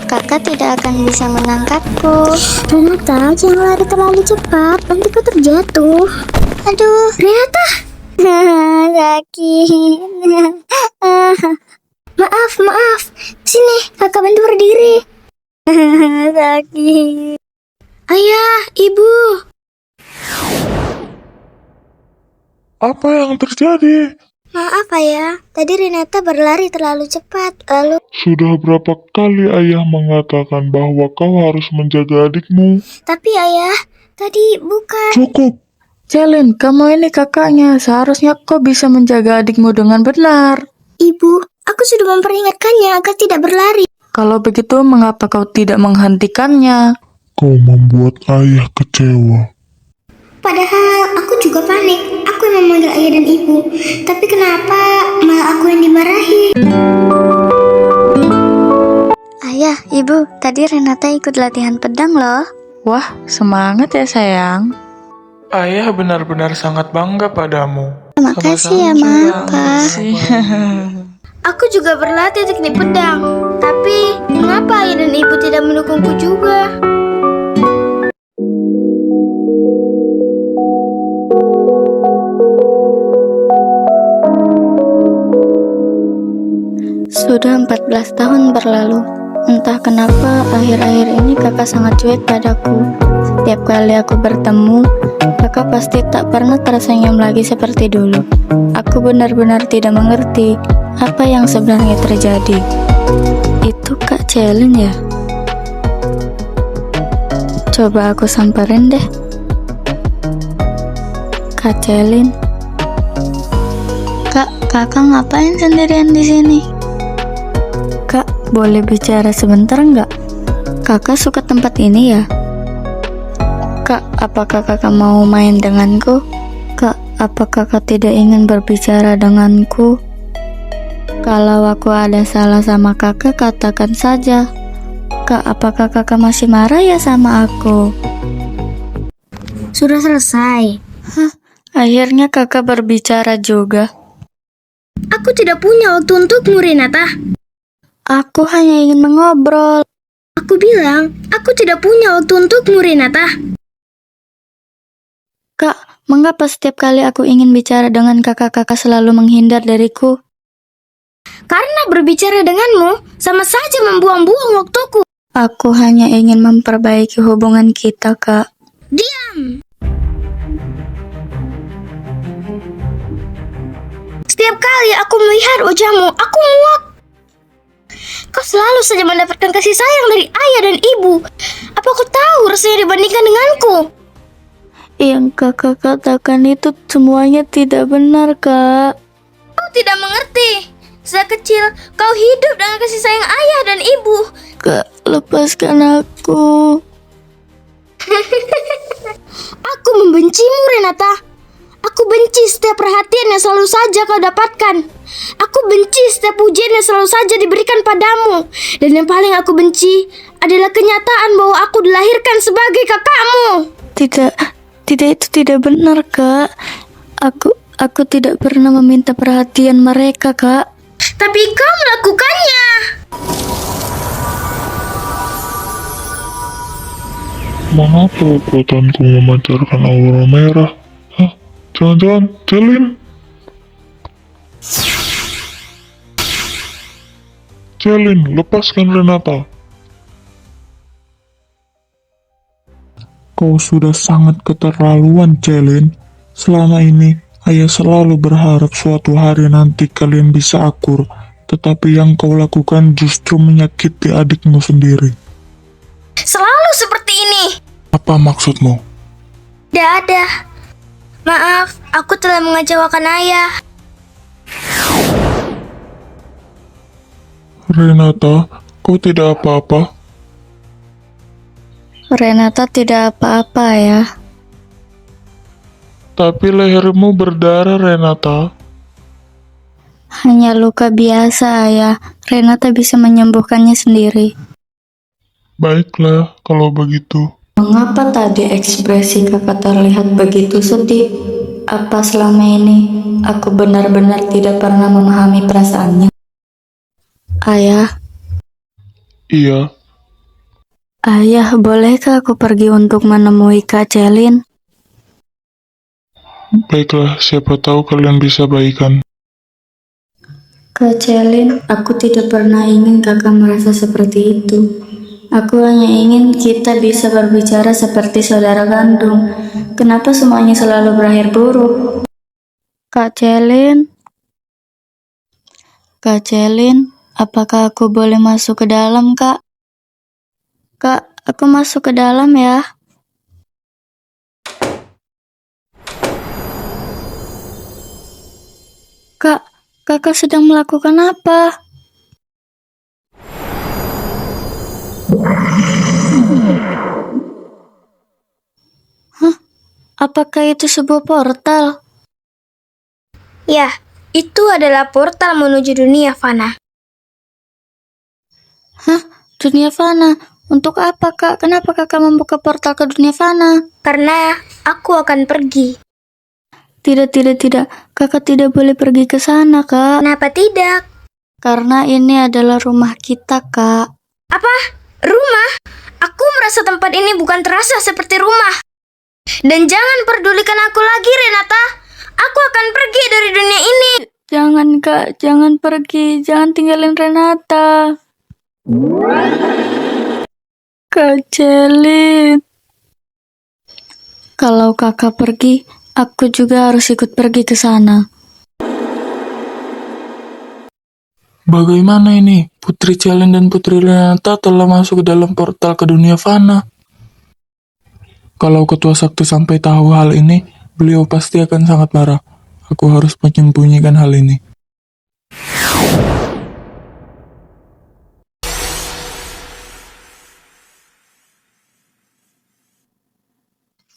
Kakak tidak akan bisa menangkapku. Renata, jangan lari terlalu cepat, nanti kau terjatuh. Aduh, Renata! sakit. Maaf. Sini, kakak bantu berdiri. Sakit. Ayah, ibu. Apa yang terjadi? Maaf ayah, tadi Renata berlari terlalu cepat, lalu... Sudah berapa kali ayah mengatakan bahwa kau harus menjaga adikmu? Tapi ayah, tadi bukan... Cukup! Celin, kamu ini kakaknya. Seharusnya kau bisa menjaga adikmu dengan benar. Ibu, aku sudah memperingatkannya agar tidak berlari. Kalau begitu, mengapa kau tidak menghentikannya? Kau membuat ayah kecewa. Padahal aku juga panik. Aku yang memanggil ayah dan ibu. Tapi kenapa malah aku yang dimarahi? Ayah, ibu, tadi Renata ikut latihan pedang loh. Wah, semangat ya sayang. Ayah benar-benar sangat bangga padamu. Makasih ya, Ma, Pa. Aku juga berlatih teknik pedang. Tapi mengapa ayah dan ibu tidak mendukungku juga? Sudah 14 tahun berlalu. Entah kenapa akhir-akhir ini kakak sangat cuek padaku. Setiap kali aku bertemu, kakak pasti tak pernah tersenyum lagi seperti dulu. Aku benar-benar tidak mengerti apa yang sebenarnya terjadi. Itu Kak Celin ya? Coba aku samperin deh. Kak Celin. Kak, kakak ngapain sendirian di sini? Kak, boleh bicara sebentar nggak? Kakak suka tempat ini ya? Kak, apakah kakak mau main denganku? Kak, apakah kakak tidak ingin berbicara denganku? Kalau aku ada salah sama kakak, katakan saja. Kak, apakah kakak masih marah ya sama aku? Sudah selesai. Akhirnya kakak berbicara juga. Aku tidak punya waktu untukmu, Renata. Aku hanya ingin mengobrol. Aku bilang, aku tidak punya waktu untukmu, Renata. Kak, mengapa setiap kali aku ingin bicara dengan kakak selalu menghindar dariku? Karena berbicara denganmu sama saja membuang-buang waktuku. Aku hanya ingin memperbaiki hubungan kita, Kak. Diam! Setiap kali aku melihat wajahmu, aku muak. Kau selalu saja mendapatkan kasih sayang dari ayah dan ibu. Apa kau tahu rasanya dibandingkan denganku? Yang kakak katakan itu semuanya tidak benar, Kak. Kau tidak mengerti. Sejak kecil, kau hidup dengan kasih sayang ayah dan ibu. Kak, lepaskan aku. Aku membencimu, Renata. Aku benci setiap perhatian yang selalu saja kau dapatkan. Aku benci setiap pujian yang selalu saja diberikan padamu. Dan yang paling aku benci adalah kenyataan bahwa aku dilahirkan sebagai kakakmu. Tidak, itu tidak benar, Kak. Aku tidak pernah meminta perhatian mereka, Kak. Tapi kau melakukannya. Mengapa kekuatanku memancarkan aura merah? Hah? Jangan-jangan Celin? Celin, lepaskan Renata. Kau sudah sangat keterlaluan, Celin. Selama ini, ayah selalu berharap suatu hari nanti kalian bisa akur. Tetapi yang kau lakukan justru menyakiti adikmu sendiri. Selalu seperti ini. Apa maksudmu? Tidak ada. Maaf, aku telah mengecewakan ayah. Renata, kau tidak apa-apa? Renata tidak apa-apa ya. Tapi lehermu berdarah, Renata. Hanya luka biasa, Ayah. Renata bisa menyembuhkannya sendiri. Baiklah, kalau begitu. Mengapa tadi ekspresi kakak terlihat begitu sedih? Apa selama ini aku benar-benar tidak pernah memahami perasaannya. Ayah, Iya, ayah, bolehkah aku pergi untuk menemui Kak Celin? baiklah, siapa tahu kalian bisa baikan. Kak Celin, aku tidak pernah ingin kakak merasa seperti itu. Aku hanya ingin kita bisa berbicara seperti saudara kandung. Kenapa semuanya selalu berakhir buruk? Kak Celin, Kak Celin, apakah aku boleh masuk ke dalam, Kak? Kak, aku masuk ke dalam ya. Kak, kakak sedang melakukan apa? Hah? Apakah itu sebuah portal? Ya, itu adalah portal menuju dunia fana. Hah? Dunia fana? Untuk apa, Kak? Kenapa kakak membuka portal ke dunia fana? Karena aku akan pergi. Tidak, tidak, tidak. Kakak tidak boleh pergi ke sana, Kak. Kenapa tidak? Karena ini adalah rumah kita, Kak. Apa? Rumah? Aku merasa tempat ini bukan terasa seperti rumah. Dan jangan pedulikan aku lagi, Renata. Aku akan pergi dari dunia ini. Jangan, Kak. Jangan pergi. Jangan tinggalin Renata. Kak Celin. Kalau kakak pergi, aku juga harus ikut pergi ke sana. Bagaimana ini? Putri Celin dan Putri Renata telah masuk ke dalam portal ke dunia fana. Kalau Ketua Sakti sampai tahu hal ini, beliau pasti akan sangat marah. Aku harus menyembunyikan hal ini.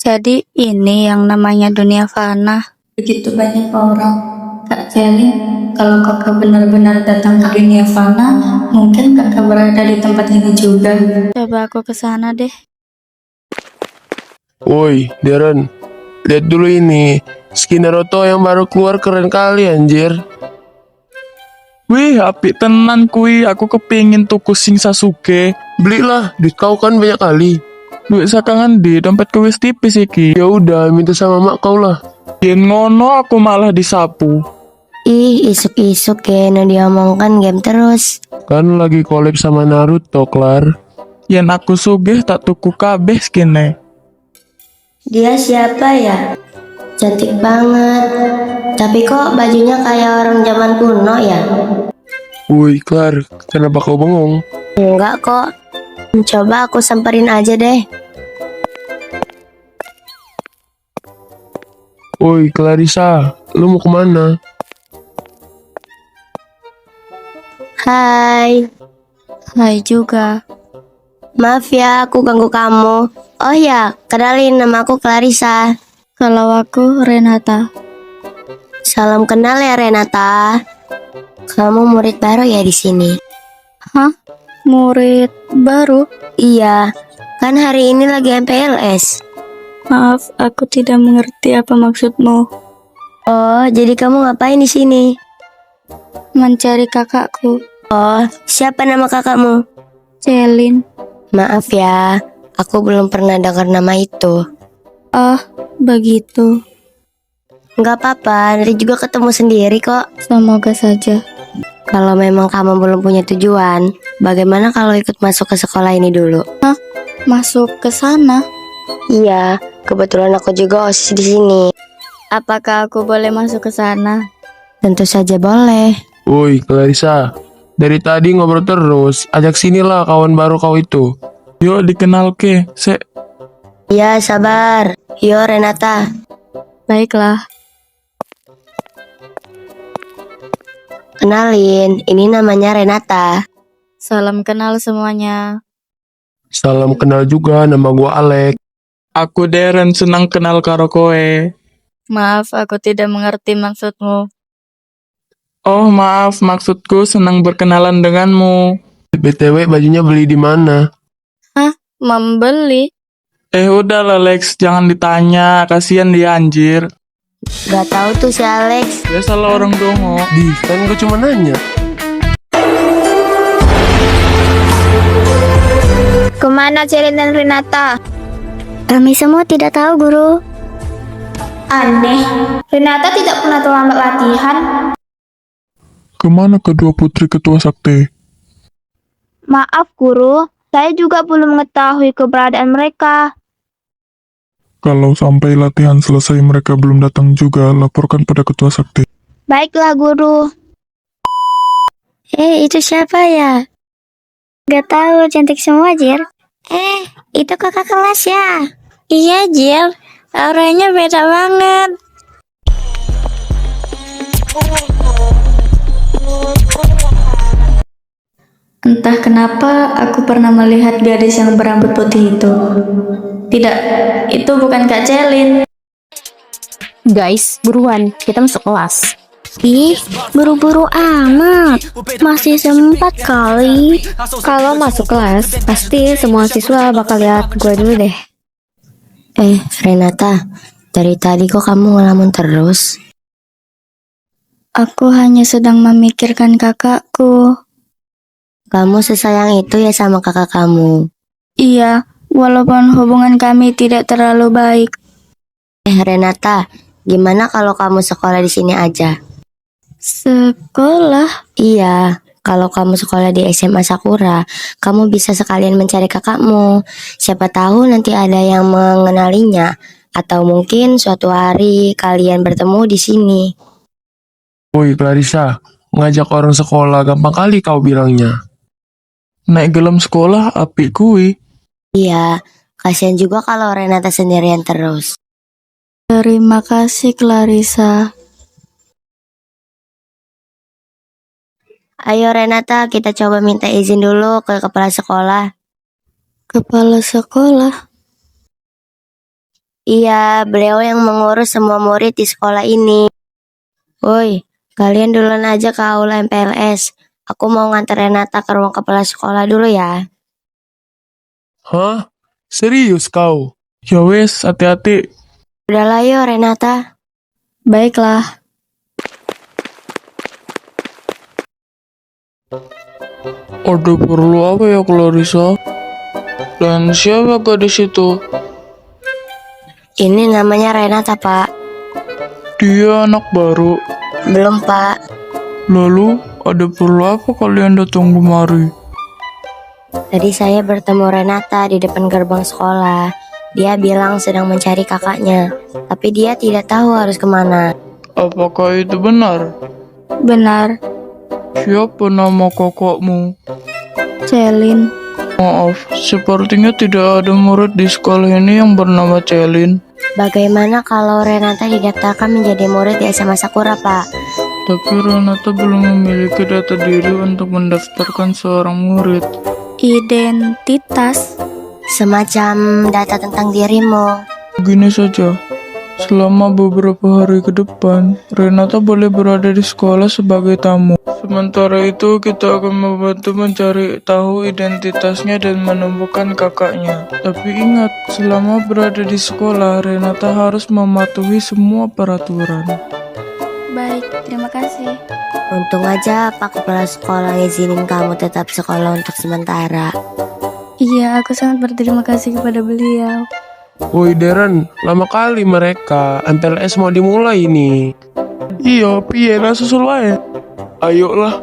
Jadi ini yang namanya dunia fana. Begitu banyak orang. Kak Celin, kalau kakak benar-benar datang ke dunia fana, mungkin kakak berada di tempat ini juga. Coba aku ke sana deh. Woi, Darren, lihat dulu ini. Skin Naruto yang baru keluar keren kali anjir. Wih, apik tenan kui. Aku kepingin tuku sing Sasuke. Belilah, duit kau kan banyak kali. Duit sakangan di dompet wis tipis iki. Ya udah, minta sama mak kau lah. Yen ngono aku malah disapu. Ih, isuk-isuk ya, no diomongkan game terus. Kan lagi collab sama Naruto, Klar. Yen aku sugih tak tuku kabeh skine. Dia siapa ya? Cantik banget. Tapi kok bajunya kayak orang zaman kuno ya? Woi, Klar, kenapa kau bengong? Enggak kok. Coba aku samperin aja deh. Woi, Clarissa, lu mau kemana? Hai. Hai juga. Maaf ya, aku ganggu kamu. Oh ya, kenalin, nama aku Clarissa. Kalau aku Renata. Salam kenal ya Renata. Kamu murid baru ya di sini? Hah? Murid baru? Iya, kan hari ini lagi MPLS. Maaf, aku tidak mengerti apa maksudmu. Oh, jadi kamu ngapain di sini? Mencari kakakku, Oh, siapa nama kakakmu? Celin. Maaf ya, aku belum pernah dengar nama itu. Oh, begitu. Nggak apa-apa, nanti juga ketemu sendiri kok. Semoga saja. Kalau memang kamu belum punya tujuan, bagaimana kalau ikut masuk ke sekolah ini dulu? Masuk ke sana. Iya, kebetulan aku juga OSIS di sini. Apakah aku boleh masuk ke sana? Tentu saja boleh. Woi, Clarissa, dari tadi ngobrol terus. Ajak sinilah kawan baru kau itu. Yuk dikenal ke. Iya, sabar. Yo, Renata. Baiklah. Kenalin, ini namanya Renata. Salam kenal semuanya. Salam kenal juga, nama gua Alek. Aku Darren, senang kenal karo koe. Maaf, aku tidak mengerti maksudmu. Oh maaf, maksudku senang berkenalan denganmu. BTW bajunya beli di mana? Membeli? Udahlah Lex, jangan ditanya, kasihan dia anjir. Gak tahu tuh si Alex. Ya salah orang dongo. Di, kan gue cuma nanya. Kemana Celine dan Renata? Kami semua tidak tahu, Guru. Aneh, Renata tidak pernah terlambat latihan. Kemana kedua putri ketua sakti? Maaf Guru, saya juga belum mengetahui keberadaan mereka. Kalau sampai latihan selesai mereka belum datang juga, laporkan pada ketua sakti. Baiklah Guru. Itu siapa ya? Gak tahu, cantik semua, Jir. Itu kakak kelas ya? Iya, Jir. Auranya beda banget. Entah kenapa aku pernah melihat gadis yang berambut putih itu. Tidak, itu bukan Kak Celin. Guys, buruan, kita masuk kelas. Ih, buru-buru amat. Masih sempat kali. Kalau masuk kelas, pasti semua siswa bakal lihat gue dulu deh. Renata, dari tadi kok kamu ngelamun terus? Aku hanya sedang memikirkan kakakku. Kamu sesayang itu ya sama kakak kamu? Iya, walaupun hubungan kami tidak terlalu baik. Renata, gimana kalau kamu sekolah di sini aja? Sekolah? Iya, kalau kamu sekolah di SMA Sakura, kamu bisa sekalian mencari kakakmu. Siapa tahu nanti ada yang mengenalinya, atau mungkin suatu hari kalian bertemu di sini. Woi Clarissa, ngajak orang sekolah gampang kali kau bilangnya. Naik gelam sekolah apik kui. Iya, kasihan juga kalau Renata sendirian terus. Terima kasih, Clarissa. Ayo Renata, kita coba minta izin dulu ke kepala sekolah. Kepala sekolah? Iya, beliau yang mengurus semua murid di sekolah ini. Woi, kalian duluan aja ke aula MPLS. Aku mau nganter Renata ke ruang kepala sekolah dulu ya. Hah? Serius kau? Ya wes, hati-hati. Udahlah yuk Renata. Baiklah. Ada perlu apa ya Clarissa? Dan siapa gadis itu? Ini namanya Renata, Pak. Dia anak baru. Belum, Pak. Lalu, ada perlu apa kalian datang kemari? Tadi saya bertemu Renata di depan gerbang sekolah. Dia bilang sedang mencari kakaknya, tapi dia tidak tahu harus kemana. Apakah itu benar? Benar, Siapa nama kakakmu? Celin. Maaf, sepertinya tidak ada murid di sekolah ini yang bernama Celin. Bagaimana kalau Renata didaftarkan menjadi murid di SMA Sakura, Pak? Tapi Renata belum memiliki data diri untuk mendaftarkan seorang murid. Identitas? Semacam data tentang dirimu. Begini saja, selama beberapa hari ke depan, Renata boleh berada di sekolah sebagai tamu. Sementara itu, kita akan membantu mencari tahu identitasnya dan menemukan kakaknya. Tapi ingat, selama berada di sekolah, Renata harus mematuhi semua peraturan. Baik, terima kasih. Untung aja Pak Kepala Sekolah ngizinin kamu tetap sekolah untuk sementara. Iya, aku sangat berterima kasih kepada beliau. Woi Deren, lama kali mereka. MPLS mau dimulai nih. Iya, piye lah susul wae. Ayolah.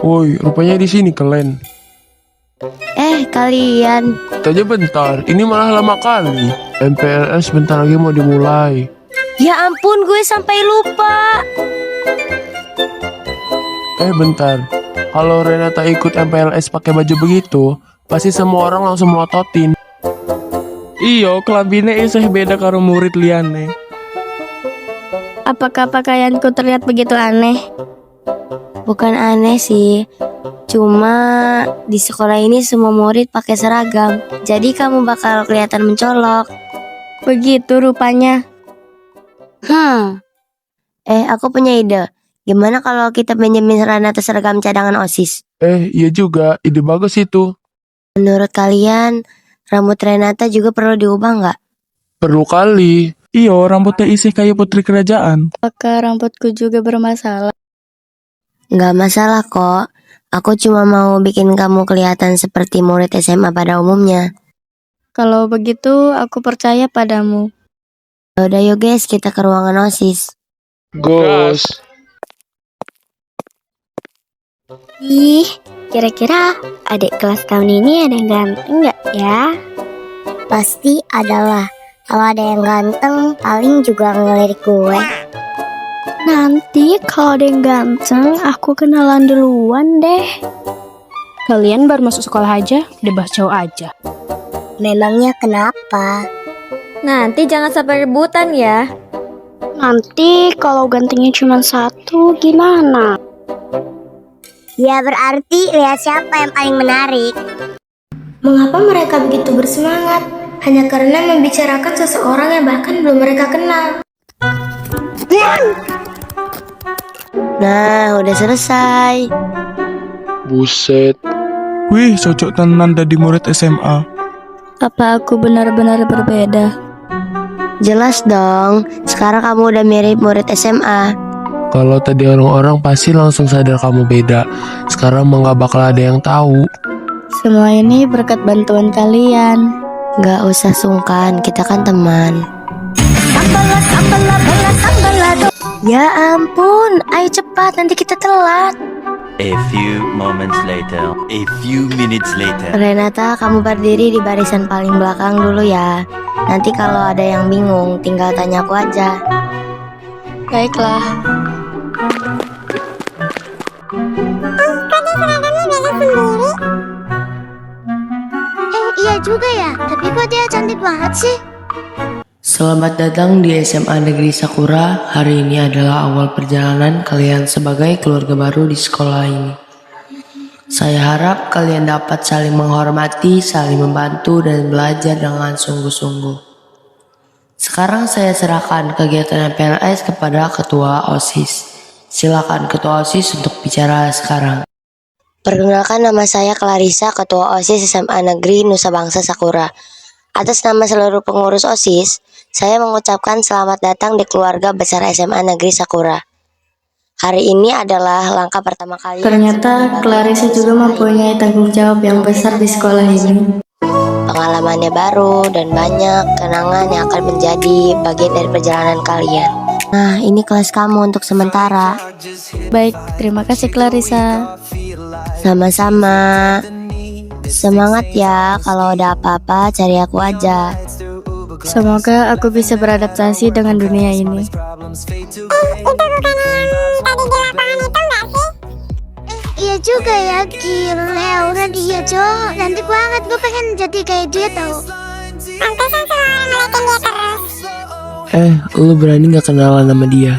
Woi, rupanya di sini kalian. Kalian. Tanya bentar, ini malah lama kali. MPLS bentar lagi mau dimulai. Ya ampun, gue sampai lupa. Bentar. Kalau Renata ikut MPLS pakai baju begitu, pasti semua orang langsung melototin. Iya, kelabine isih beda karo murid liyane. Apakah pakaianku terlihat begitu aneh? Bukan aneh sih. Cuma di sekolah ini semua murid pakai seragam. Jadi kamu bakal kelihatan mencolok. Begitu rupanya. Aku punya ide. Gimana kalau kita pinjemin Renata seragam cadangan OSIS? Iya juga, ide bagus itu. Menurut kalian, rambut Renata juga perlu diubah nggak? Perlu kali. Iyo, rambutnya isih kayak putri kerajaan. Apakah rambutku juga bermasalah? Nggak masalah kok. Aku cuma mau bikin kamu kelihatan seperti murid SMA pada umumnya. Kalau begitu, aku percaya padamu. Udah yuk guys, kita ke ruangan OSIS. Gus. Ih, kira-kira adik kelas tahun ini ada yang ganteng nggak ya? Pasti adalah. Kalau ada yang ganteng, paling juga ngelirik gue. Nanti kalau ada yang ganteng, aku kenalan duluan deh. Kalian baru masuk sekolah aja, udah bahas cowok aja. Memangnya kenapa? Nanti jangan sampai rebutan ya. Nanti kalau gantengnya cuma satu, gimana? Ya berarti lihat siapa yang paling menarik. Mengapa mereka begitu bersemangat? Hanya karena membicarakan seseorang yang bahkan belum mereka kenal. Nah, udah selesai. Buset. Wih, cocok tenan jadi murid SMA. Apa aku benar-benar berbeda? Jelas dong, sekarang kamu udah mirip murid SMA. Kalau tadi orang-orang pasti langsung sadar kamu beda. Sekarang mah nggak bakal ada yang tahu. Semua ini berkat bantuan kalian. Gak usah sungkan, kita kan teman. Ya ampun, ayo cepat, nanti kita telat. A few moments later, a few minutes later. Renata, kamu berdiri di barisan paling belakang dulu ya. Nanti kalau ada yang bingung, tinggal tanya aku aja. Baiklah. Iya juga ya, tapi kok dia cantik banget sih? Selamat datang di SMA Negeri Sakura. Hari ini adalah awal perjalanan kalian sebagai keluarga baru di sekolah ini. Saya harap kalian dapat saling menghormati, saling membantu, dan belajar dengan sungguh-sungguh. Sekarang saya serahkan kegiatan MPLS kepada Ketua OSIS. Silakan Ketua OSIS untuk bicara sekarang. Perkenalkan, nama saya Clarissa, Ketua OSIS SMA Negeri Nusa Bangsa Sakura. Atas nama seluruh pengurus OSIS, saya mengucapkan selamat datang di keluarga besar SMA Negeri Sakura. Hari ini adalah langkah pertama kali. Ternyata Clarissa juga mempunyai tanggung jawab yang besar di sekolah ini. Pengalamannya baru dan banyak kenangan yang akan menjadi bagian dari perjalanan kalian. Nah, ini kelas kamu untuk sementara. Baik, terima kasih Clarissa. Sama-sama. Semangat ya, kalau ada apa-apa cari aku aja. Semoga aku bisa beradaptasi dengan dunia ini. Itu bukan yang tadi di lapangan itu nggak sih? Iya juga ya, gila udah dia Jo. Cantik banget, gue pengen jadi kayak dia tau. Pantesan selalu ngeliatin dia terus. Lu berani gak kenalan sama dia?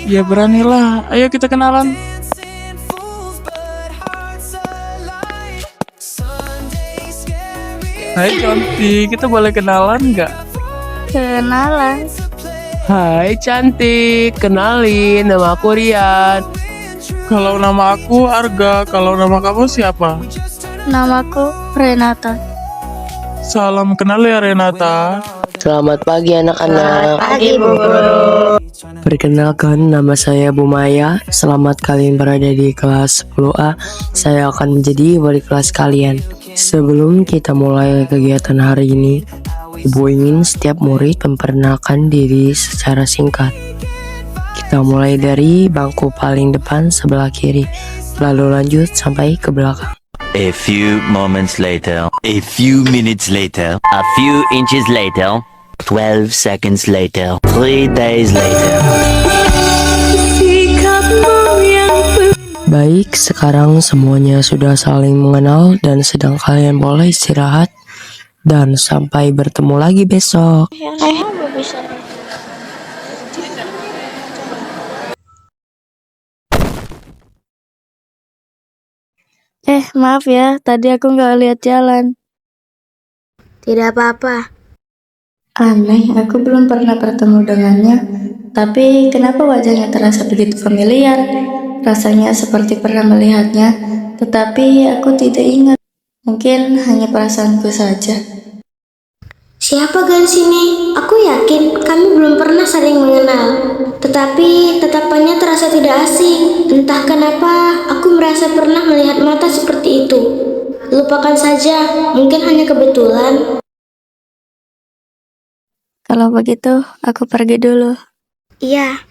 Ya beranilah, ayo kita kenalan. Hai cantik, kita boleh kenalan nggak? Kenalan. Hai cantik, kenalin nama aku Rian. Kalau nama aku Arga, kalau nama kamu siapa? Namaku Renata. Salam kenal ya Renata. Selamat pagi anak-anak. Pagi Bu Guru. Perkenalkan, nama saya Bu Maya. Selamat kalian berada di kelas 10A. Saya akan menjadi wali kelas kalian. Sebelum kita mulai kegiatan hari ini, Ibu ingin setiap murid memperkenalkan diri secara singkat. Kita mulai dari bangku paling depan sebelah kiri, lalu lanjut sampai ke belakang. A few moments later, a few minutes later, a few inches later, 12 seconds later, 3 days later. Baik, sekarang semuanya sudah saling mengenal dan sedang kalian boleh istirahat. Dan sampai bertemu lagi besok. Maaf ya, tadi aku nggak lihat jalan. Tidak apa-apa. Aneh, aku belum pernah bertemu dengannya. Tapi kenapa wajahnya terasa begitu familiar? Rasanya seperti pernah melihatnya, tetapi aku tidak ingat. Mungkin hanya perasaanku saja. Siapa gadis ini? Aku yakin kami belum pernah saling mengenal. Tetapi tatapannya terasa tidak asing. Entah kenapa aku merasa pernah melihat mata seperti itu. Lupakan saja, mungkin hanya kebetulan. Kalau begitu, aku pergi dulu. Iya,